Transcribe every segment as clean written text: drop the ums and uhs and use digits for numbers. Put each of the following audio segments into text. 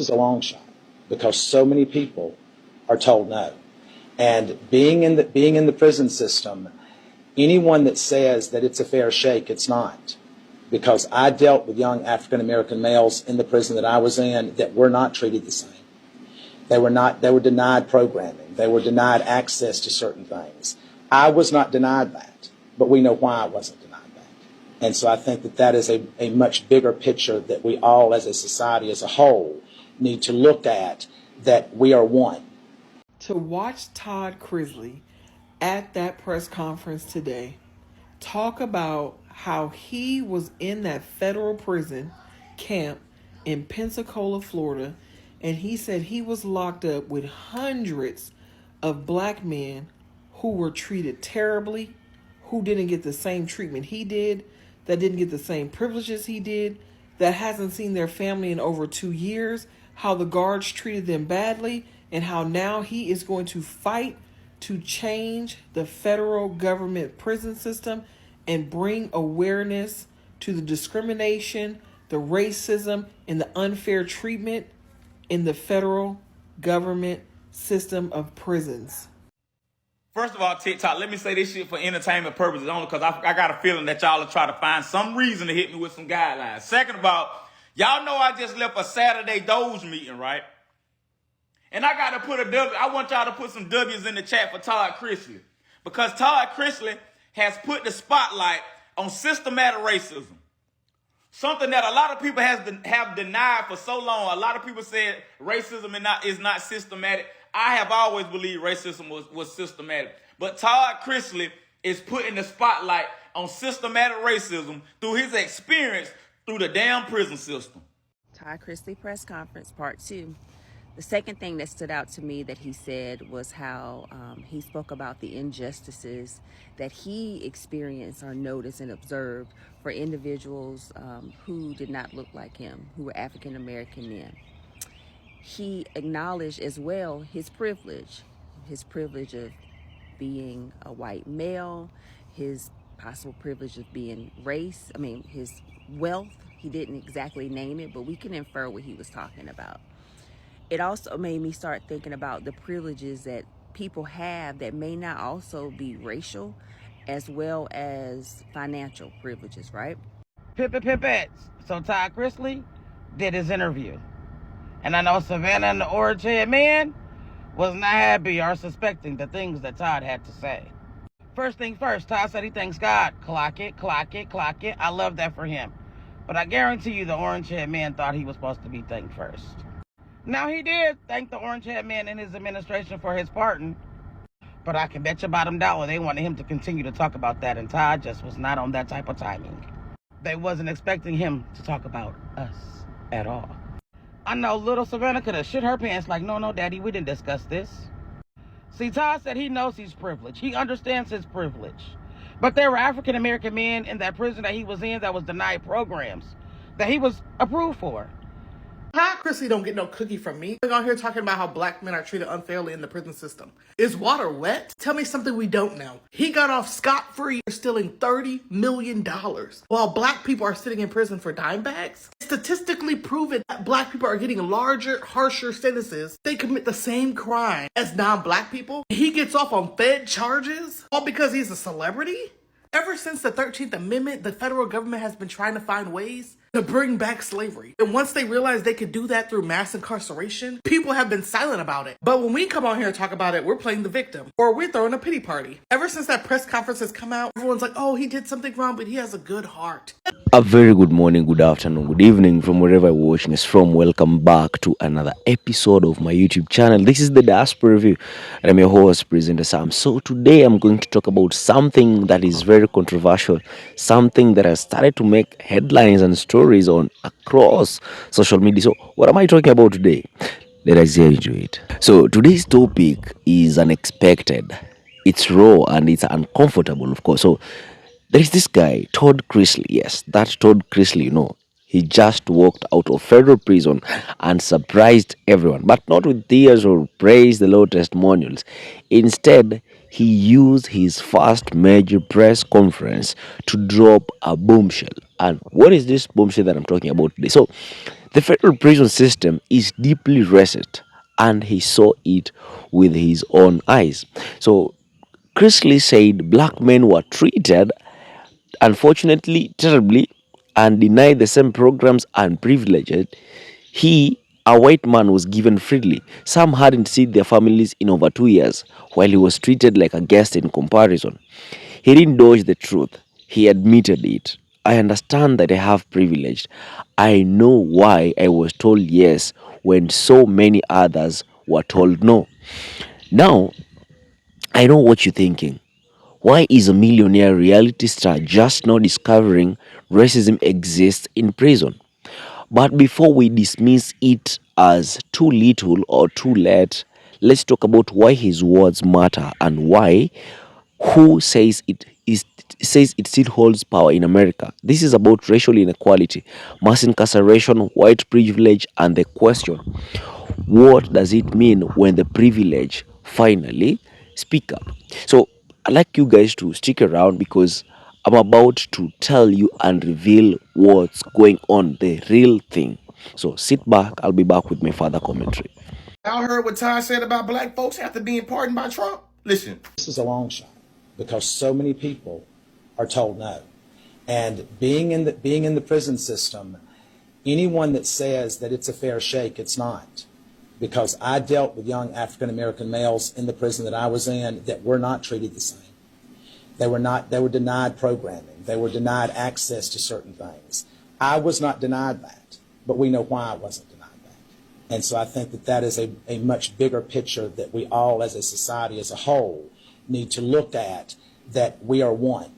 is a long shot because so many people are told no. And being in the prison system, anyone that says that it's a fair shake, it's not. Because I dealt with young African American males in the prison that I was in that were not treated the same. They were denied programming. They were denied access to certain things. I was not denied that, but we know why I wasn't denied that. And so I think that is a much bigger picture that we all as a society as a whole need to look at, that we are one. To watch Todd Chrisley at that press conference today talk about how he was in that federal prison camp in Pensacola, Florida, and he said he was locked up with hundreds of black men who were treated terribly, who didn't get the same treatment he did, that didn't get the same privileges he did, that hasn't seen their family in over 2 years, how the guards treated them badly, and how now he is going to fight to change the federal government prison system and bring awareness to the discrimination, the racism, and the unfair treatment in the federal government system of prisons. First of all, TikTok, let me say this shit for entertainment purposes only because I got a feeling that y'all will try to find some reason to hit me with some guidelines. Second of all, y'all know I just left a Saturday Doge meeting, right? And I got to put a W. I want y'all to put some W's in the chat for Todd Chrisley. Because Todd Chrisley has put the spotlight on systematic racism. Something that a lot of people have denied for so long. A lot of people said racism is not systematic. I have always believed racism was systematic. But Todd Chrisley is putting the spotlight on systematic racism through his experience through the damn prison system. Todd Chrisley press conference, part 2. The second thing that stood out to me that he said was how he spoke about the injustices that he experienced or noticed and observed for individuals who did not look like him, who were African American men. He acknowledged as well his privilege of being a white male, his possible privilege of being his wealth. He didn't exactly name it, but we can infer what he was talking about. It also made me start thinking about the privileges that people have that may not also be racial as well as financial privileges, right? Pippets. So Todd Chrisley did his interview. And I know Savannah and the orange-haired man was not happy or suspecting the things that Todd had to say. First thing first, Todd said he thanks God. Clock it, clock it, clock it. I love that for him. But I guarantee you the orange-haired man thought he was supposed to be thanked first. Now, he did thank the orange-haired man and his administration for his pardon, but I can bet you bottom dollar they wanted him to continue to talk about that, and Todd just was not on that type of timing. They wasn't expecting him to talk about us at all. I know little Savannah could have shit her pants like, no, Daddy, we didn't discuss this. See, Todd said he knows he's privileged. He understands his privilege. But there were African-American men in that prison that he was in that was denied programs that he was approved for. Todd Chrisley don't get no cookie from me. We're on here talking about how black men are treated unfairly in the prison system. Is water wet? Tell me something we don't know. He got off scot-free for stealing $30 million while black people are sitting in prison for dime bags. Statistically proven that black people are getting larger, harsher sentences. They commit the same crime as non-black people. He gets off on Fed charges all because he's a celebrity? Ever since the 13th Amendment, the federal government has been trying to find ways to bring back slavery. And once they realized they could do that through mass incarceration, people have been silent about it. But when we come on here and talk about it, we're playing the victim or we're throwing a pity party. Ever since that press conference has come out, everyone's like, oh, he did something wrong, but he has a good heart. A very good morning, good afternoon, good evening from wherever you're watching us from. Welcome back to another episode of my YouTube channel. This is the Diaspora Review, and I'm your host, Presenter Sam. So today I'm going to talk about something that is very controversial, something that has started to make headlines and stories on across social media. So what am I talking about today? Let us get into it. So today's topic is unexpected. It's raw and it's uncomfortable, of course. So there is this guy, Todd Chrisley. Yes, that Todd Chrisley, he just walked out of federal prison and surprised everyone, but not with tears or praise the Lord testimonials. Instead, he used his first major press conference to drop a bombshell. And what is this bombshell that I'm talking about today? So The federal prison system is deeply racist, and he saw it with his own eyes. So, Chrisley said black men were treated, unfortunately, terribly, and denied the same programs and privileges he, a white man, was given freely. Some hadn't seen their families in over 2 years, while he was treated like a guest in comparison. He didn't dodge the truth, he admitted it. I understand that I have privilege. I know why I was told yes when so many others were told no. Now, I know what you're thinking. Why is a millionaire reality star just now discovering racism exists in prison? But before we dismiss it as too little or too late, let's talk about why his words matter and why who says it still holds power in America. This is about racial inequality, mass incarceration, white privilege, and the question: what does it mean when the privilege finally speak up? So I'd like you guys to stick around because I'm about to tell you and reveal what's going on, the real thing. So sit back, I'll be back with my further commentary. Y'all heard what Todd said about black folks after being pardoned by Trump? Listen. This is a long shot because so many people are told no. And being in the prison system, anyone that says that it's a fair shake, it's not. Because I dealt with young African American males in the prison that I was in that were not treated the same. They were denied programming. They were denied access to certain things. I was not denied that, but we know why I wasn't denied that. And so I think that that is a much bigger picture that we all as a society as a whole need to look at, that we are one.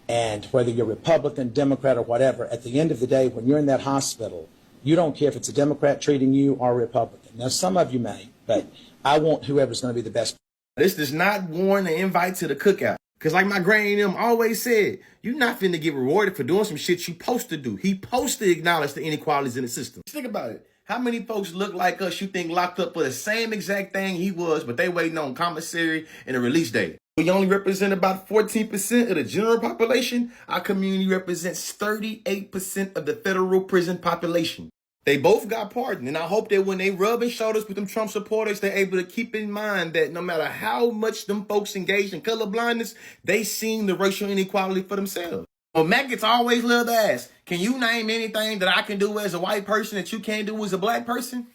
And whether you're Republican, Democrat, or whatever, at the end of the day, when you're in that hospital, you don't care if it's a Democrat treating you or a Republican. Now, some of you may, but I want whoever's going to be the best. This does not warrant an invite to the cookout. Because like my granny and them always said, you're not finna get rewarded for doing some shit you supposed to do. He supposed to acknowledge the inequalities in the system. Think about it. How many folks look like us you think locked up for the same exact thing he was, but they waiting on commissary and a release date? We only represent about 14% of the general population. Our community represents 38% of the federal prison population. They both got pardoned, and I hope that when they rubbing shoulders with them Trump supporters, they're able to keep in mind that no matter how much them folks engaged in color blindness, they seen the racial inequality for themselves. Well, Maggots always love to ask, can you name anything that I can do as a white person that you can't do as a black person?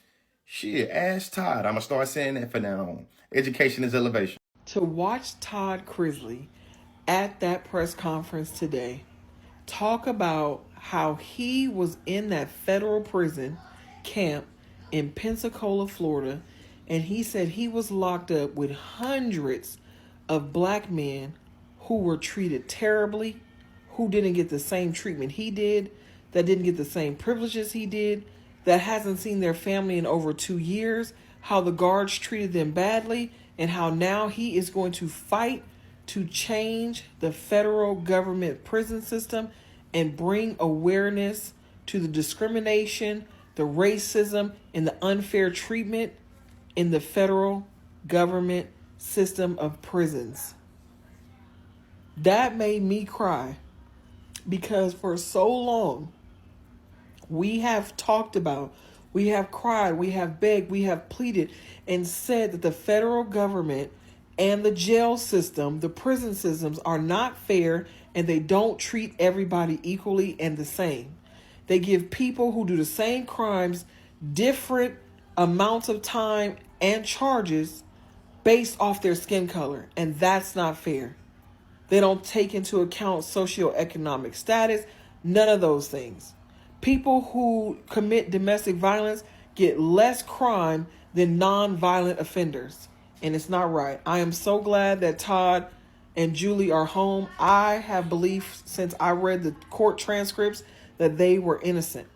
Shit, ask Todd. I'm going to start saying that for now on. Education is elevation. To watch Todd Chrisley at that press conference today talk about how he was in that federal prison camp in Pensacola, Florida, and he said he was locked up with hundreds of black men who were treated terribly, who didn't get the same treatment he did, that didn't get the same privileges he did, that hasn't seen their family in over 2 years, how the guards treated them badly, and how now he is going to fight to change the federal government prison system and bring awareness to the discrimination, the racism, and the unfair treatment in the federal government system of prisons. That made me cry because for so long we have talked about, we have cried, we have begged, we have pleaded and said that the federal government and the jail system, the prison systems are not fair and they don't treat everybody equally and the same. They give people who do the same crimes different amounts of time and charges based off their skin color, and that's not fair. They don't take into account socioeconomic status, none of those things. People who commit domestic violence get less crime than non-violent offenders, and it's not right. I am so glad that Todd and Julie are home. I have belief since I read the court transcripts that they were innocent.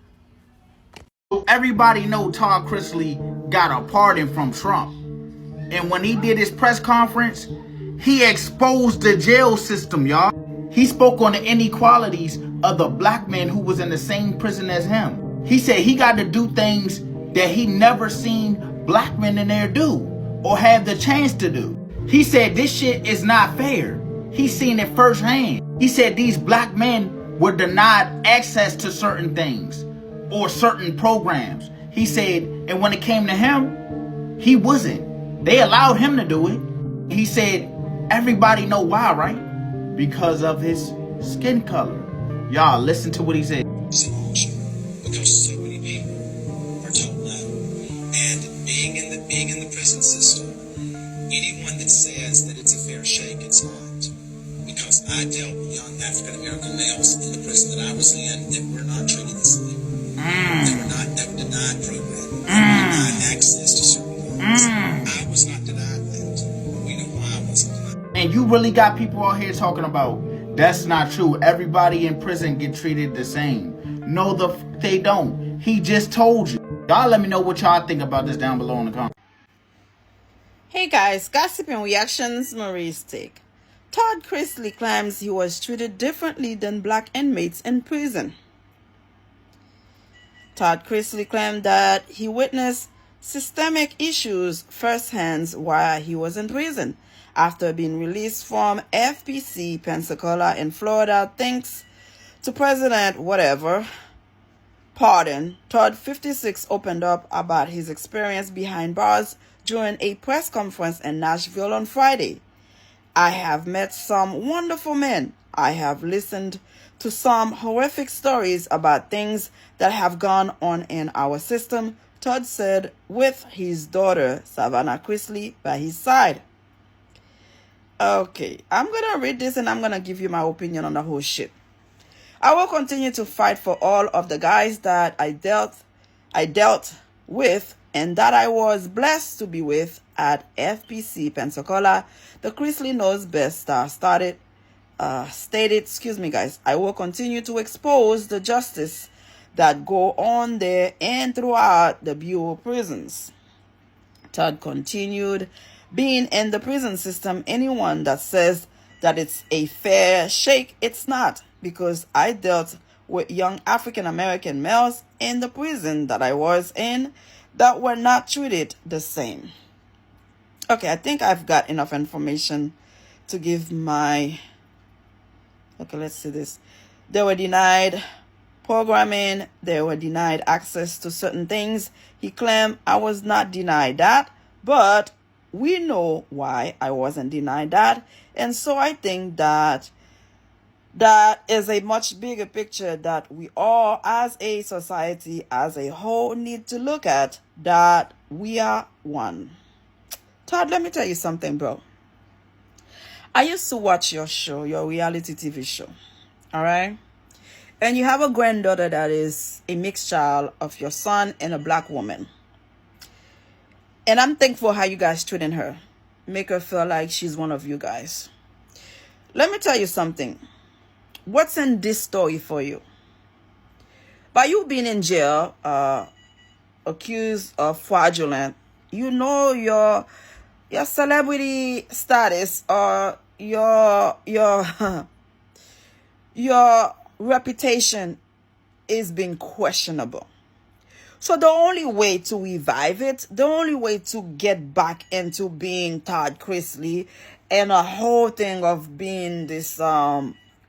Everybody know Todd Chrisley got a pardon from Trump. And when he did his press conference, he exposed the jail system, y'all. He spoke on the inequalities of the black man who was in the same prison as him. He said he got to do things that he never seen black men in there do or have the chance to do. He said this shit is not fair. He seen it firsthand. He said these black men were denied access to certain things or certain programs. He said, and when it came to him, he wasn't. They allowed him to do it. He said, everybody know why, right? Because of his skin color. Y'all, listen to what he said. Because so many people are told no. And being in the prison system, anyone that says that it's a fair shake, it's not. Because I dealt with young African American males in the prison that I was in that were not treated the same. That were denied programming. They were denied access to certain things. I was not denied that. We know why I wasn't denied. And you really got people out here talking about that's not true. Everybody in prison get treated the same. No, they don't. He just told you. Y'all let me know what y'all think about this down below in the comments. Hey guys, gossip and reactions, Marie's take. Todd Chrisley claims he was treated differently than black inmates in prison. Todd Chrisley claimed that he witnessed systemic issues firsthand while he was in prison. After being released from FPC Pensacola in Florida, thanks to President whatever pardon, Todd 56 opened up about his experience behind bars during a press conference in Nashville on Friday. I have met some wonderful men. I have listened to some horrific stories about things that have gone on in our system, Todd said, with his daughter, Savannah Chrisley, by his side. Okay, I'm going to read this and I'm going to give you my opinion on the whole shit. I will continue to fight for all of the guys that I dealt with and that I was blessed to be with at FPC Pensacola. The Chrisley knows best stated, I will continue to expose the justice that go on there and throughout the Bureau prisons. Todd continued, being in the prison system, anyone that says that it's a fair shake, it's not, because I dealt with young African American males in the prison that I was in that were not treated the same. Okay, I think I've got enough information to give my... Okay, let's see this. They were denied programming. They were denied access to certain things. He claimed I was not denied that, but we know why I wasn't denied that. And so I think that is a much bigger picture that we all as a society, as a whole, need to look at, that we are one. Todd, let me tell you something, bro. I used to watch your show, your reality TV show, all right? And you have a granddaughter that is a mixed child of your son and a black woman. And I'm thankful how you guys treating her. Make her feel like she's one of you guys. Let me tell you something. What's in this story for you? By you being in jail, accused of fraudulent, you know your celebrity status or your reputation is being questionable. So the only way to revive it, the only way to get back into being Todd Chrisley and a whole thing of being this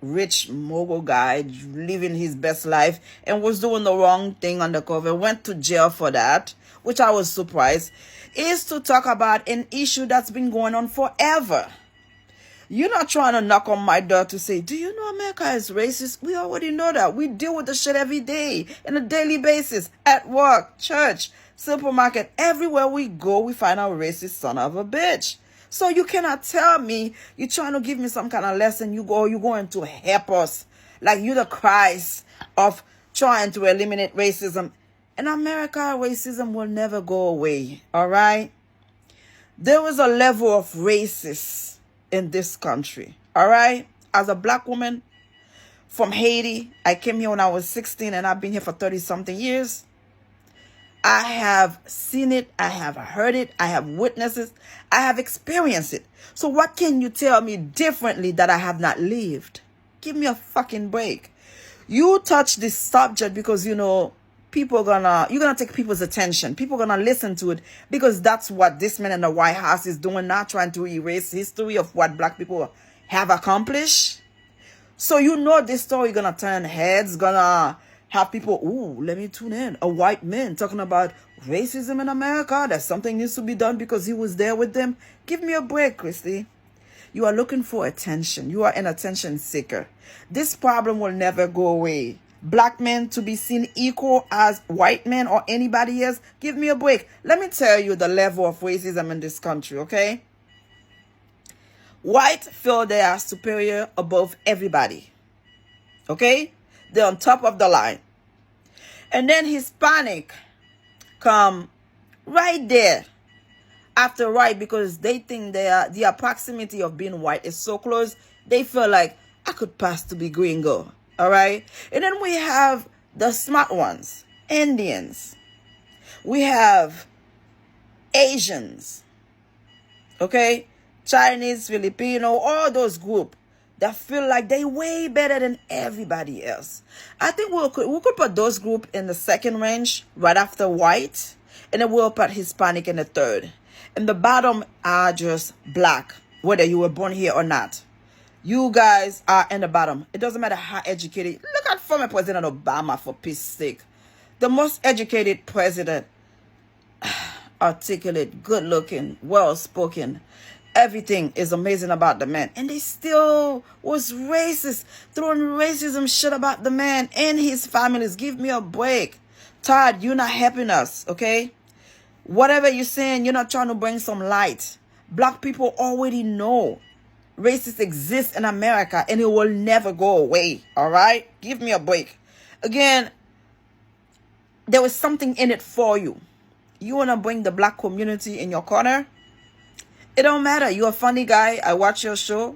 rich mogul guy living his best life and was doing the wrong thing undercover, went to jail for that, which I was surprised, is to talk about an issue that's been going on forever. You're not trying to knock on my door to say, do you know America is racist? We already know that. We deal with the shit every day, on a daily basis, at work, church, supermarket. Everywhere we go, we find a racist son of a bitch. So you cannot tell me you're trying to give me some kind of lesson. You're going to help us. Like you're the Christ of trying to eliminate racism. In America, racism will never go away. All right? There is a level of racist in this country. All right? As a black woman from Haiti, I came here when I was 16 and I've been here for 30-something years. I have seen it, I have heard it, I have witnessed it, I have experienced it. So what can you tell me differently that I have not lived? Give me a fucking break. You touch this subject because, you know, you're gonna take people's attention. People are gonna listen to it because that's what this man in the White House is doing now, trying to erase history of what black people have accomplished. So you know this story gonna turn heads, gonna have people, ooh, let me tune in. A white man talking about racism in America, that something needs to be done because he was there with them. Give me a break, Christy. You are looking for attention. You are an attention seeker. This problem will never go away. Black men to be seen equal as white men or anybody else. Give me a break. Let me tell you the level of racism in this country, okay? White feel they are superior above everybody. Okay? They're on top of the line. And then Hispanic come right there after white because they think the proximity of being white is so close. They feel like I could pass to be gringo. All right? And then we have the smart ones. Indians. We have Asians. Okay? Chinese, Filipino, all those groups that feel like they way better than everybody else. I think we could put those groups in the second range right after white, and then we'll put Hispanic in the third. And the bottom are just black, whether you were born here or not. You guys are in the bottom. It doesn't matter how educated. Look at former President Obama, for peace sake. The most educated president, articulate, good-looking, well-spoken. Everything is amazing about the man. And they still was racist, throwing racism shit about the man and his families. Give me a break. Todd, you're not helping us, okay? Whatever you're saying, you're not trying to bring some light. Black people already know racists exist in America and it will never go away, all right? Give me a break. Again, there was something in it for you. You want to bring the black community in your corner? It don't matter. You're a funny guy. I watch your show.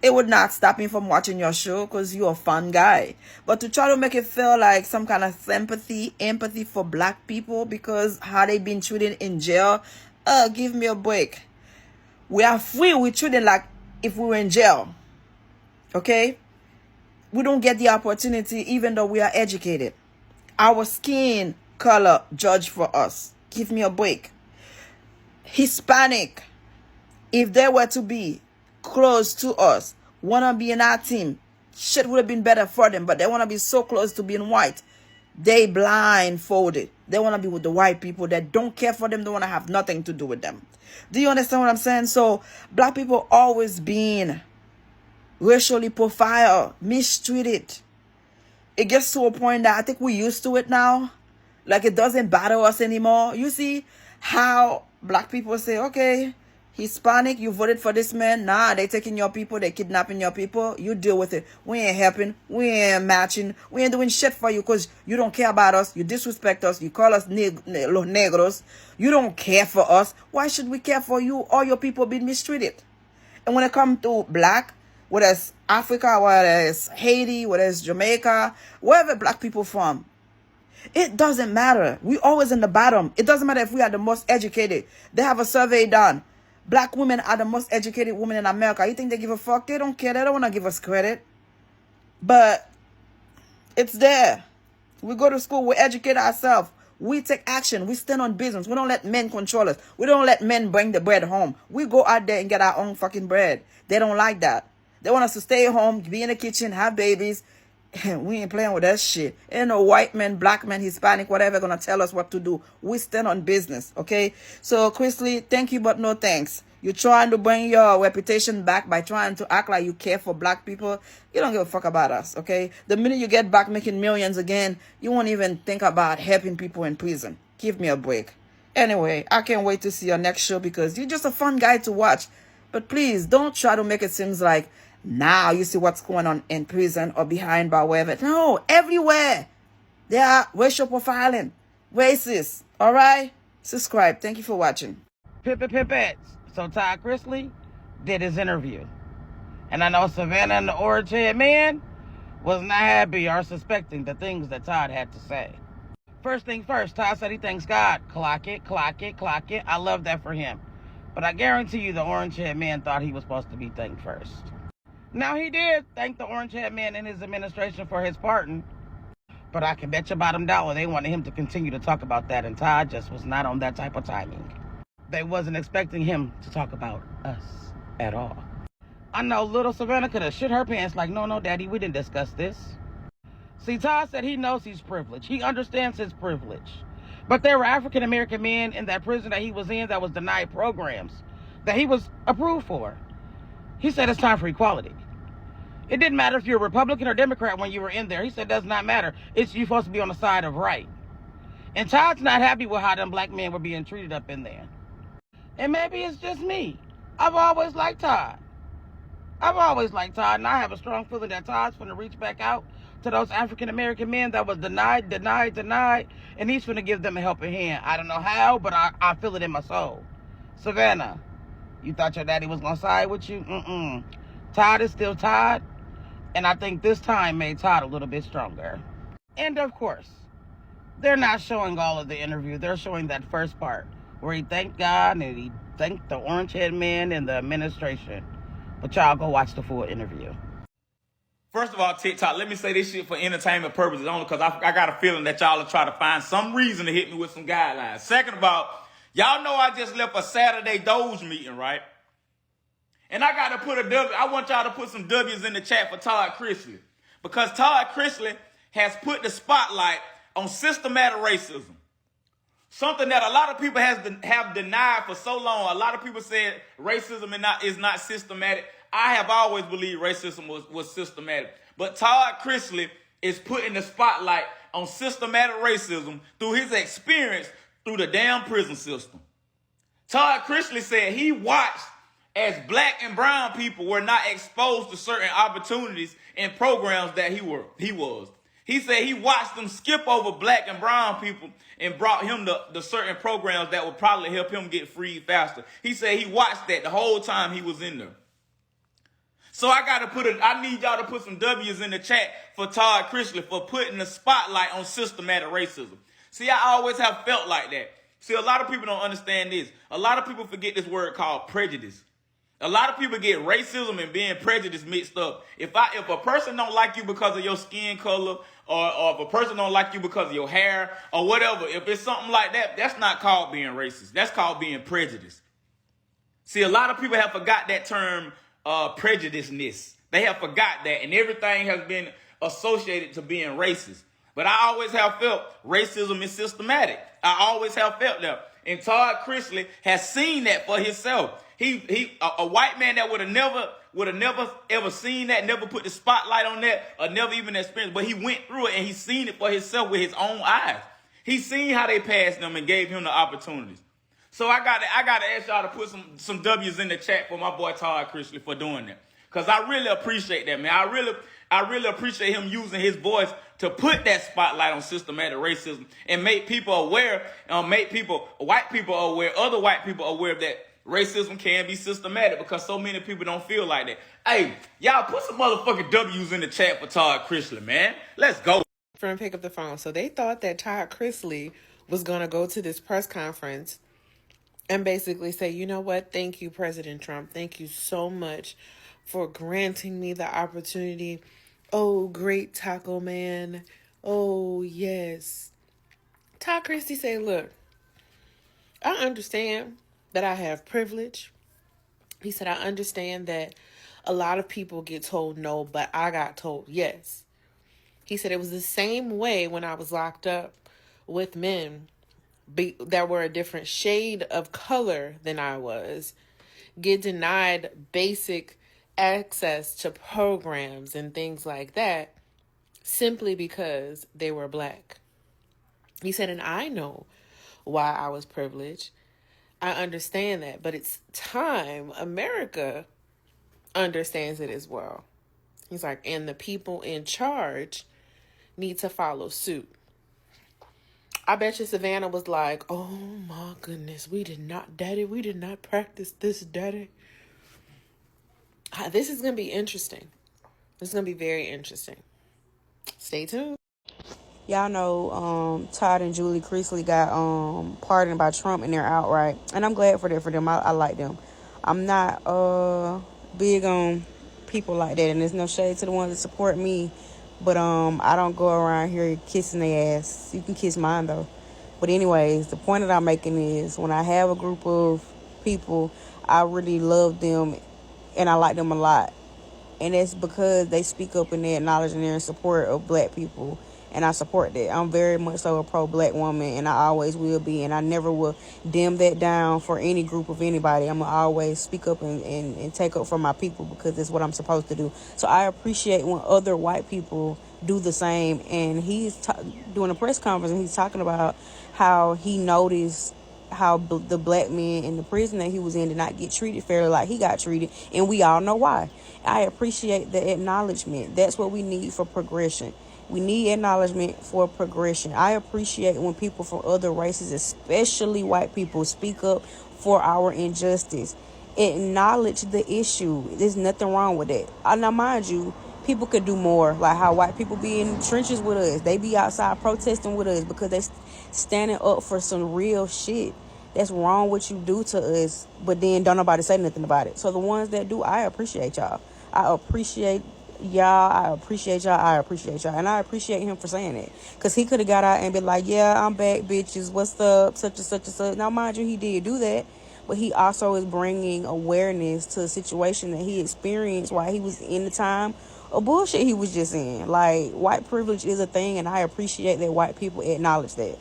It would not stop me from watching your show because you're a fun guy. But to try to make it feel like some kind of sympathy, empathy for black people because how they been treated in jail, give me a break. We are free. We're treated like if we were in jail. Okay? We don't get the opportunity even though we are educated. Our skin color judge for us. Give me a break. Hispanic. If they were to be close to us, want to be in our team, shit would have been better for them, but they want to be so close to being white. They blindfolded. They want to be with the white people that don't care for them, don't want to have nothing to do with them. Do you understand what I'm saying? So, black people always being racially profiled, mistreated. It gets to a point that I think we're used to it now. Like it doesn't bother us anymore. You see how black people say, okay, Hispanic, you voted for this man. Nah, they taking your people. They kidnapping your people. You deal with it. We ain't helping. We ain't matching. We ain't doing shit for you because you don't care about us. You disrespect us. You call us los negros. You don't care for us. Why should we care for you? All your people being mistreated. And when it comes to black, whether it's Africa, whether it's Haiti, whether it's Jamaica, wherever black people from, it doesn't matter. We always in the bottom. It doesn't matter if we are the most educated. They have a survey done. Black women are the most educated women in America. You think they give a fuck? They don't care. They don't want to give us credit. But it's there. We go to school. We educate ourselves. We take action. We stand on business. We don't let men control us. We don't let men bring the bread home. We go out there and get our own fucking bread. They don't like that. They want us to stay home, be in the kitchen, have babies. We ain't playing with that shit. Ain't no white man, black man, Hispanic, whatever gonna tell us what to do. We stand on business, okay? So, Chrisley, thank you, but no thanks. You're trying to bring your reputation back by trying to act like you care for black people. You don't give a fuck about us, okay? The minute you get back making millions again, you won't even think about helping people in prison. Give me a break. Anyway, I can't wait to see your next show because you're just a fun guy to watch. But please, don't try to make it seem like now you see what's going on in prison or behind bar, wherever. No, everywhere. They are racial profiling. Racist. All right? Subscribe. Thank you for watching. Pipettes. So Todd Chrisley did his interview. And I know Savannah and the orange head man was not happy or suspecting the things that Todd had to say. First thing first, Todd said he thanks God. Clock it, clock it, clock it. I love that for him. But I guarantee you the orange head man thought he was supposed to be thanked first. Now, he did thank the orange-haired man and his administration for his pardon, but I can bet you bottom dollar they wanted him to continue to talk about that, and Todd just was not on that type of timing. They wasn't expecting him to talk about us at all. I know little Savannah could have shit her pants like, no, daddy, we didn't discuss this. See, Todd said he knows he's privileged. He understands his privilege. But there were African-American men in that prison that he was in that was denied programs that he was approved for. He said it's time for equality. It didn't matter if you're a Republican or Democrat when you were in there. He said it does not matter. You're supposed to be on the side of right. And Todd's not happy with how them black men were being treated up in there. And maybe it's just me. I've always liked Todd. And I have a strong feeling that Todd's going to reach back out to those African-American men that was denied, and he's going to give them a helping hand. I don't know how, but I feel it in my soul. Savannah, you thought your daddy was going to side with you? Todd is still Todd, and I think this time made Todd a little bit stronger. And of course, they're not showing all of the interview. They're showing that first part where he thanked God and he thanked the orange-haired men and the administration. But y'all go watch the full interview. First of all, TikTok, let me say this shit for entertainment purposes only because I got a feeling that y'all will try to find some reason to hit me with some guidelines. Second of all, y'all know I just left a Saturday Doge meeting, right? And I got to put a W. I want y'all to put some W's in the chat for Todd Chrisley. Because Todd Chrisley has put the spotlight on systematic racism. Something that a lot of people have denied for so long. A lot of people said racism is not systematic. I have always believed racism was systematic. But Todd Chrisley is putting the spotlight on systematic racism through his experience through the damn prison system. Todd Chrisley said he watched as black and brown people were not exposed to certain opportunities and programs that he was. He said he watched them skip over black and brown people and brought him the certain programs that would probably help him get freed faster. He said he watched that the whole time he was in there. So I need y'all to put some W's in the chat for Todd Chrisley for putting the spotlight on systematic racism. See, I always have felt like that. See, a lot of people don't understand this. A lot of people forget this word called prejudice. A lot of people get racism and being prejudiced mixed up. If a person don't like you because of your skin color, or if a person don't like you because of your hair, or whatever, if it's something like that, that's not called being racist. That's called being prejudiced. See, a lot of people have forgot that term, prejudiceness. They have forgot that, and everything has been associated to being racist. But I always have felt racism is systematic. I always have felt that. And Todd Chrisley has seen that for himself. A white man that would have never ever seen that, never put the spotlight on that, or never even experienced, but he went through it and he's seen it for himself with his own eyes. He's seen how they passed them and gave him the opportunities. So I gotta ask y'all to put some W's in the chat for my boy Todd Chrisley for doing that. Cause I really appreciate that, man. I really appreciate him using his voice to put that spotlight on systematic racism and make people aware, white people aware, other white people aware that racism can be systematic because so many people don't feel like that. Hey, y'all put some motherfucking W's in the chat for Todd Chrisley, man. Let's go. Friend, pick up the phone. So they thought that Todd Chrisley was going to go to this press conference and basically say, you know what? Thank you, President Trump. Thank you so much for granting me the opportunity. Oh, great taco man. Oh, yes. Todd Chrisley said, look, I understand that I have privilege. He said, I understand that a lot of people get told no, but I got told yes. He said it was the same way when I was locked up with men that were a different shade of color than I was, get denied basic access to programs and things like that simply because they were black. He said, and I know why I was privileged. I understand that, but it's time America understands it as well. He's like, and the people in charge need to follow suit. I bet you Savannah was like, oh my goodness, we did not practice this, daddy. This is going to be interesting. This is going to be very interesting. Stay tuned. Y'all know Todd and Julie Chrisley got pardoned by Trump and they're out, right? And I'm glad for that for them. I like them. I'm not big on people like that, and there's no shade to the ones that support me. But I don't go around here kissing their ass. You can kiss mine though. But anyways, the point that I'm making is when I have a group of people, I really love them and I like them a lot. And that's because they speak up and they acknowledge and they're in support of black people. And I support that. I'm very much so a pro-black woman, and I always will be. And I never will dim that down for any group of anybody. I'm going to always speak up and take up for my people because it's what I'm supposed to do. So I appreciate when other white people do the same. And he's doing a press conference, and he's talking about how he noticed how the black men in the prison that he was in did not get treated fairly like he got treated, and we all know why. I appreciate the acknowledgement. That's what we need for progression. We need acknowledgement for progression. I appreciate when people from other races, especially white people, speak up for our injustice. Acknowledge the issue. There's nothing wrong with that. Now, mind you, people could do more, like how white people be in trenches with us. They be outside protesting with us because they standing up for some real shit. That's wrong what you do to us, but then don't nobody say nothing about it. So the ones that do, I appreciate y'all. I appreciate y'all. I appreciate y'all. I appreciate y'all. And I appreciate him for saying that. Because he could have got out and been like, yeah, I'm back, bitches. What's up? Such and such and such. Now, mind you, he did do that. But he also is bringing awareness to a situation that he experienced while he was in the time of bullshit he was just in. Like, white privilege is a thing, and I appreciate that white people acknowledge that.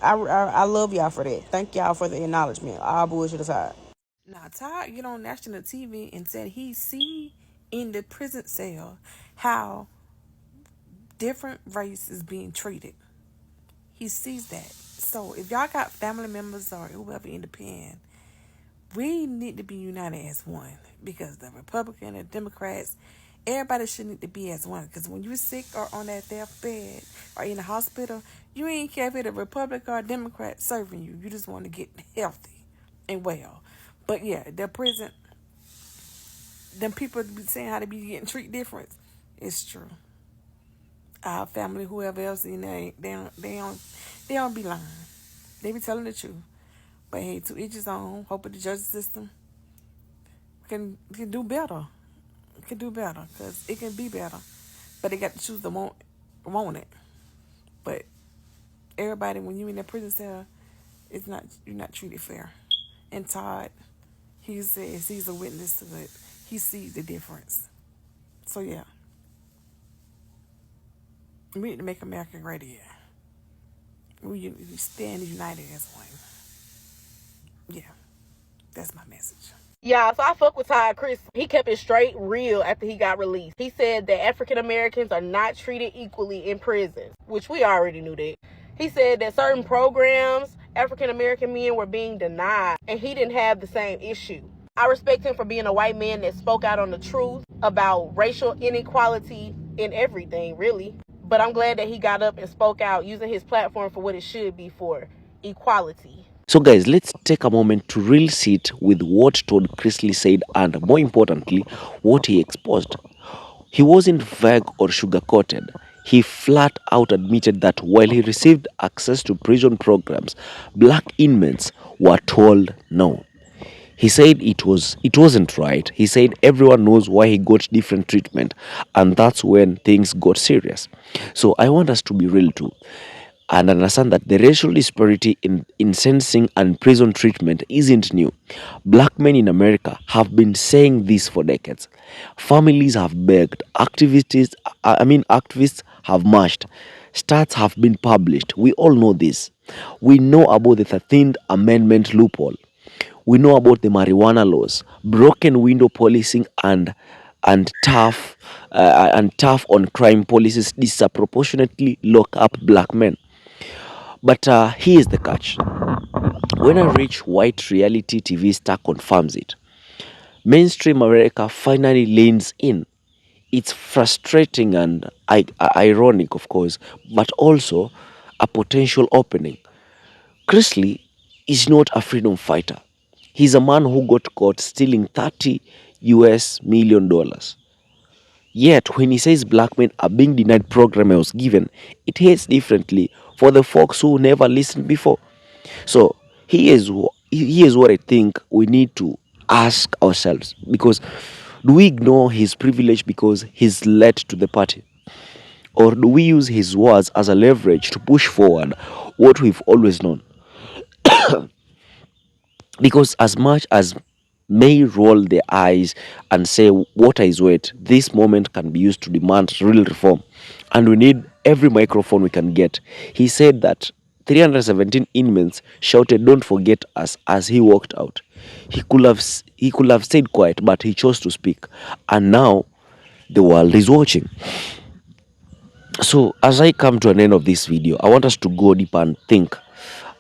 I love y'all for that. Thank y'all for the acknowledgement. All bullshit aside. Now, Todd get on national TV and said he see in the prison cell how different race is being treated. He sees that. So if y'all got family members or whoever independent, we need to be united as one, because the Republican and Democrats, everybody should need to be as one. Because when you're sick or on that deathbed or in the hospital, you ain't care if it's a Republican or a Democrat serving you. You just want to get healthy and well. But yeah, the prison, them people be saying how they be getting treated different. It's true. Our family, whoever else in there, they don't be lying. They be telling the truth. But hey, to each his own. Hope the justice system can do better. It can do better, because it can be better. But they got to choose to want it. But everybody, when you in that prison cell, you're not treated fair. And Todd, he says he's a witness to it. He sees the difference. So yeah, we need to make America great again. We stand united as one. Yeah, that's my message. Yeah, so I fuck with Todd Chrisley. He kept it straight real after he got released. He said that African Americans are not treated equally in prison, which we already knew that. He said that certain programs, African American men were being denied, and he didn't have the same issue. I respect him for being a white man that spoke out on the truth about racial inequality in everything, really. But I'm glad that he got up and spoke out using his platform for what it should be for, equality. So guys, let's take a moment to really sit with what Todd Chrisley said, and more importantly, what he exposed. He wasn't vague or sugar-coated. He flat out admitted that while he received access to prison programs, black inmates were told no. He said it wasn't right. He said everyone knows why he got different treatment, and that's when things got serious. So I want us to be real too, and understand that the racial disparity in sentencing and prison treatment isn't new. Black men in America have been saying this for decades. Families have begged, activists have marched, stats have been published. We all know this. We know about the 13th Amendment loophole. We know about the marijuana laws, broken window policing, and tough on crime policies disproportionately lock up black men. But here's the catch. When a rich white reality TV star confirms it, mainstream America finally leans in. It's frustrating and ironic, of course, but also a potential opening. Chrisley is not a freedom fighter. He's a man who got caught stealing $30 million. Yet, when he says black men are being denied program I was given, it hits differently for the folks who never listened before. So here's what I think we need to ask ourselves. Because do we ignore his privilege because he's led to the party? Or do we use his words as a leverage to push forward what we've always known? Because as much as may roll their eyes and say, water is wet. This moment can be used to demand real reform. And we need every microphone we can get. He said that 317 inmates shouted, "Don't forget us," as he walked out. He could have stayed quiet, but he chose to speak. And now the world is watching. So as I come to an end of this video, I want us to go deep and think,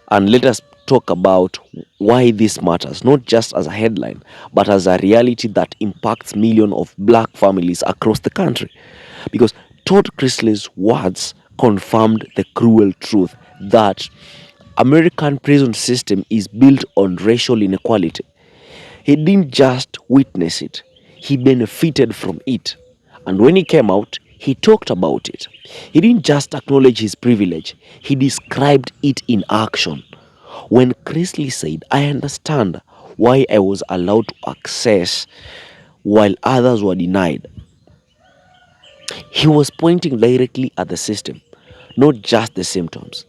and let us talk about why this matters, not just as a headline, but as a reality that impacts millions of black families across the country. Because Todd Chrisley's words confirmed the cruel truth that American prison system is built on racial inequality. He didn't just witness it, he benefited from it. And when he came out, he talked about it. He didn't just acknowledge his privilege, he described it in action. When Chrisley said, "I understand why I was allowed to access while others were denied," he was pointing directly at the system, not just the symptoms.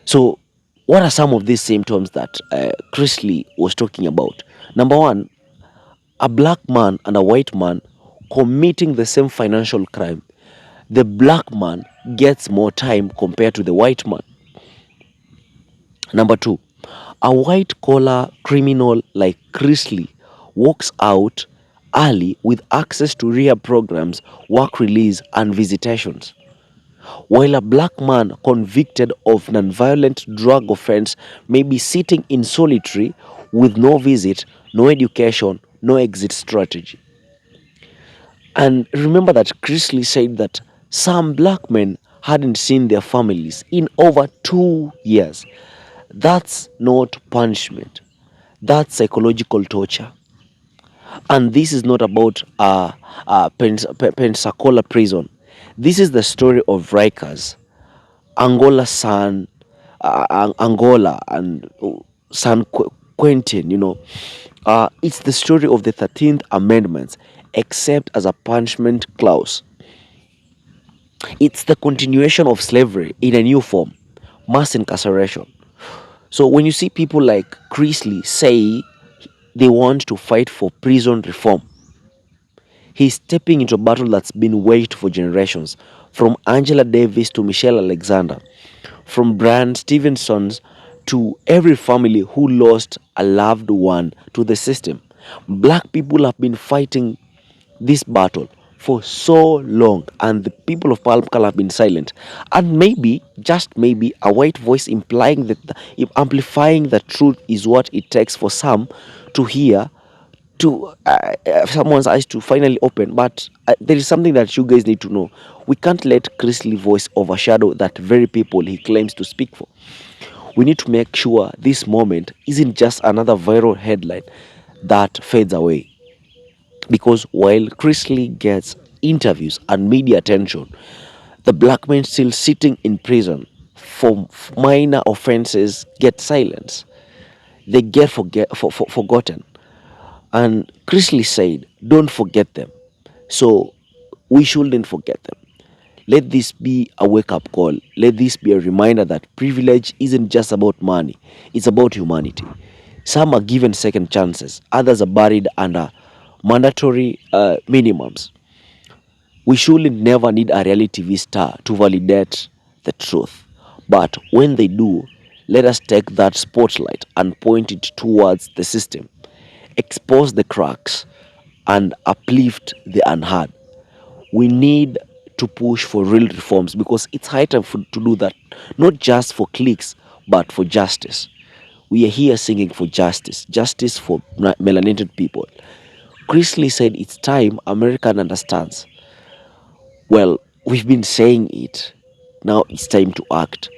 So, what are some of these symptoms that Chrisley was talking about? Number one, a black man and a white man committing the same financial crime. The black man gets more time compared to the white man. Number two, a white collar criminal like Chrisley walks out early with access to rehab programs, work release, and visitations, while a black man convicted of nonviolent drug offense may be sitting in solitary with no visit, no education, no exit strategy. And remember that Chrisley said that some black men hadn't seen their families in over 2 years. That's not punishment. That's psychological torture. And this is not about Pensacola prison. This is the story of Rikers, Angola, and San Quentin. It's the story of the 13th Amendment, except as a punishment clause. It's the continuation of slavery in a new form, mass incarceration. So when you see people like Chrisley say they want to fight for prison reform, he's stepping into a battle that's been waged for generations, from Angela Davis to Michelle Alexander, from Brian Stevenson's to every family who lost a loved one to the system. Black people have been fighting this battle for so long, and the people of Palmkal have been silent. And maybe, just maybe, a white voice amplifying the truth is what it takes for some to hear, to someone's eyes to finally open. But there is something that you guys need to know. We can't let Chrisley's voice overshadow that very people he claims to speak for. We need to make sure this moment isn't just another viral headline that fades away. Because while Chrisley gets interviews and media attention, the black men still sitting in prison for minor offenses get silence. They get forgotten. And Chrisley said, "Don't forget them." So we shouldn't forget them. Let this be a wake-up call. Let this be a reminder that privilege isn't just about money. It's about humanity. Some are given second chances. Others are buried under mandatory minimums. We shouldn't never need a reality TV star to validate the truth. But when they do, let us take that spotlight and point it towards the system, expose the cracks, and uplift the unheard. We need to push for real reforms because it's high time to do that, not just for clicks, but for justice. We are here singing for justice, justice for melanated people. Chrisley said it's time America understands. Well, we've been saying it. Now it's time to act.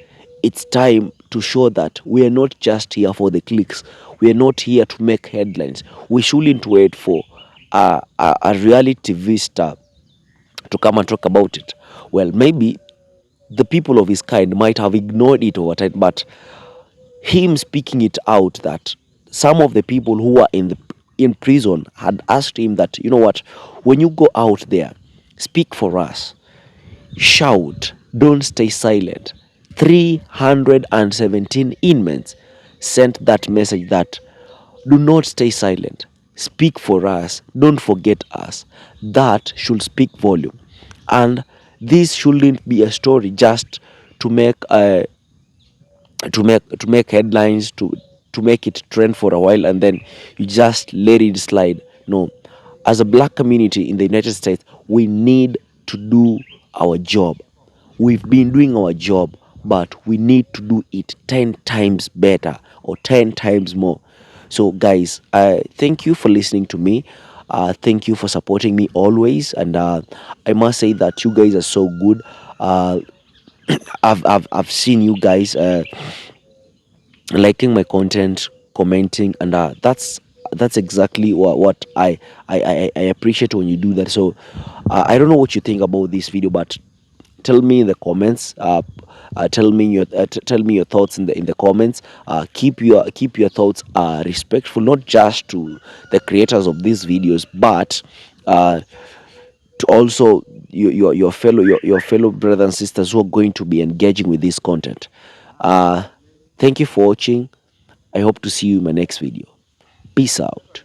It's time to show that we are not just here for the clicks. We are not here to make headlines. We shouldn't wait for a reality TV star to come and talk about it. Well, maybe the people of his kind might have ignored it over time, but him speaking it out that some of the people who are in prison had asked him that, you know what, when you go out there, speak for us, shout, don't stay silent. 317 inmates sent that message that Do not stay silent. Speak for us. Don't forget us. That should speak volume. And this shouldn't be a story just to make headlines, to make it trend for a while, and then you just let it slide. No, as a black community in the United States, we need to do our job. We've been doing our job, but we need to do it 10 times better or 10 times more. So guys, thank you for listening to me. Thank you for supporting me always, and I must say that you guys are so good. uh, I've seen you guys liking my content, commenting, and that's exactly what I appreciate when you do that. So I don't know what you think about this video, but tell me in the comments. Tell me your thoughts in the comments. Keep your thoughts respectful, not just to the creators of these videos, but to also your fellow brothers and sisters who are going to be engaging with this content. Thank you for watching. I hope to see you in my next video. Peace out.